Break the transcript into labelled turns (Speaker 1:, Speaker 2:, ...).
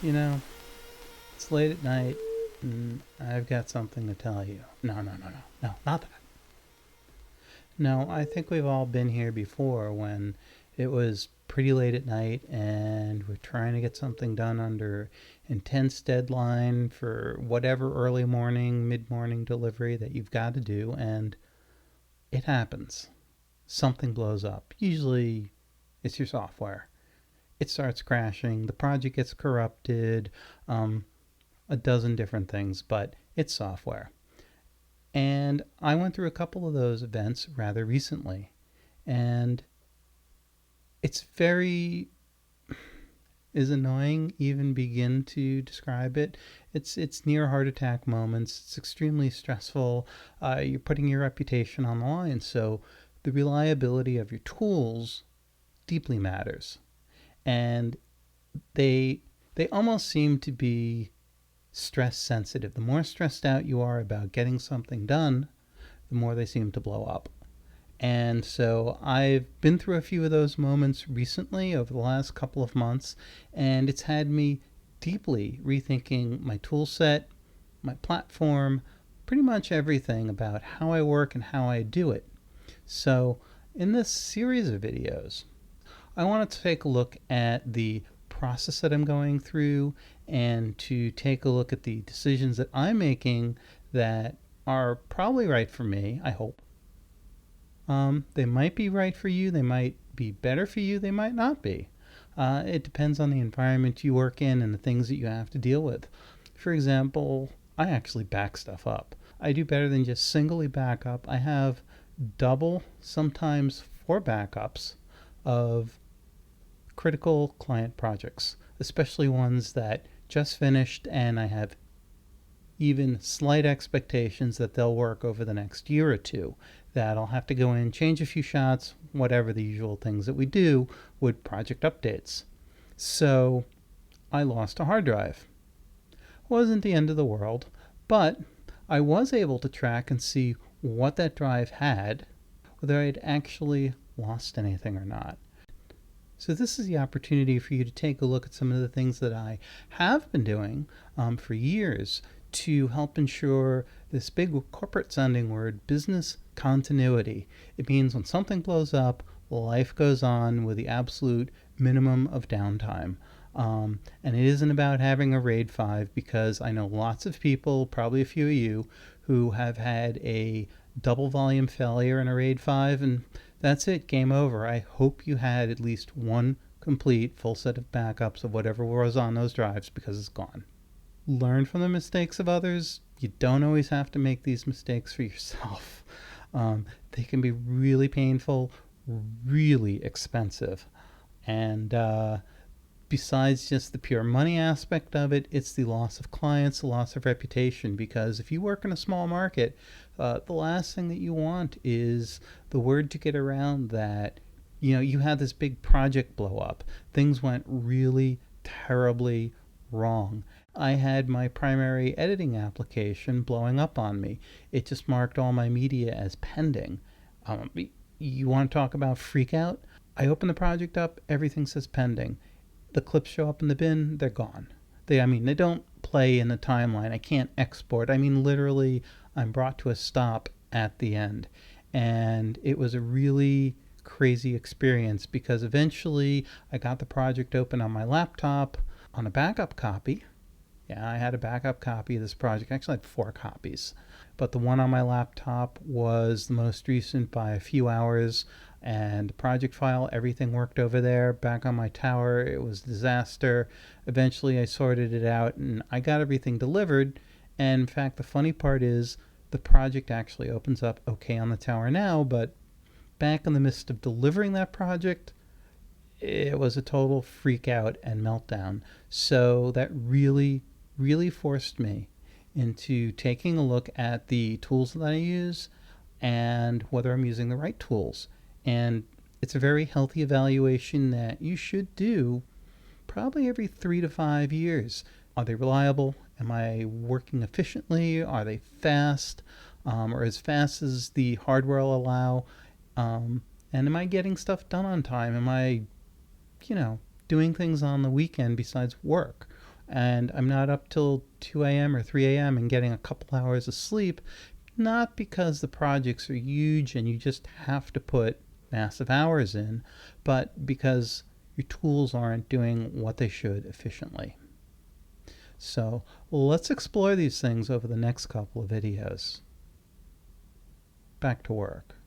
Speaker 1: You know, it's late at night, and I've got something to tell you. No, not that. No, I think we've all been here before when it was pretty late at night and we're trying to get something done under intense deadline for whatever early morning, mid morning delivery that you've got to do, and it happens. Something blows up. Usually it's your software. It starts crashing, the project gets corrupted, um, a dozen different things, but it's software. And I went through a couple of those events rather recently. And it's very is annoying even begin to describe it. It's near heart attack moments. It's extremely stressful. You're putting your reputation on the line, so the reliability of your tools deeply matters. And they they almost seem to be stress sensitive. The more stressed out you are about getting something done, the more they seem to blow up. And so I've been through a few of those moments recently over the last couple of months, and it's had me deeply rethinking my tool set, my platform, pretty much everything about how I work and how I do it. So, in this series of videos, I wanted to take a look at the process that I'm going through and to take a look at the decisions that I'm making that are probably right for me, I hope. They might be right for you, they might be better for you, they might not be. It depends on the environment you work in and the things that you have to deal with. For example, I actually back stuff up. I do better than just singly back up. I have double, sometimes four backups of critical client projects, especially ones that just finished and I have even slight expectations that they'll work over the next year or two. That I'll have to go in, change a few shots, whatever the usual things that we do with project updates. So I lost a hard drive. Wasn't the end of the world, but I was able to track and see what that drive had, whether I'd actually lost anything or not. So this is the opportunity for you to take a look at some of the things that I have been doing for years to help ensure this big corporate sounding word, business continuity. It means when something blows up, life goes on with the absolute minimum of downtime. And it isn't about having a RAID 5 because I know lots of people, probably a few of you, who have had a double volume failure in a RAID 5 and that's it, game over. I hope you had at least one complete full set of backups of whatever was on those drives because it's gone. Learn from the mistakes of others. You don't always have to make these mistakes for yourself. They can be really painful, really expensive. And besides just the pure money aspect of it, it's the loss of clients, the loss of reputation. Because if you work in a small market, the last thing that you want is the word to get around that you had this big project blow up. Things went really terribly wrong. I had my primary editing application blowing up on me. It just marked all my media as pending. You want to talk about freak out? I open the project up, everything says pending. The clips show up in the bin, they're gone. They don't play in the timeline. I can't export. Literally, I'm brought to a stop at the end. And it was a really crazy experience because eventually I got the project open on my laptop on a backup copy. Yeah, I had a backup copy of this project. Actually, I had four copies. But the one on my laptop was the most recent by a few hours. And the project file, everything worked over there. Back on my tower, it was a disaster. Eventually, I sorted it out and I got everything delivered. And in fact, the funny part is the project actually opens up okay on the tower now. But back in the midst of delivering that project, it was a total freak out and meltdown. So that really forced me into taking a look at the tools that I use and whether I'm using the right tools. And it's a very healthy evaluation that you should do probably every 3 to 5 years. Are they reliable? Am I working efficiently? Are they fast? Or as fast as the hardware will allow? And am I getting stuff done on time? Am I, doing things on the weekend besides work? and I'm not up till 2 a.m. or 3 a.m. and getting a couple hours of sleep, not because the projects are huge and you just have to put massive hours in, but because your tools aren't doing what they should efficiently. So let's explore these things over the next couple of videos. Back to work.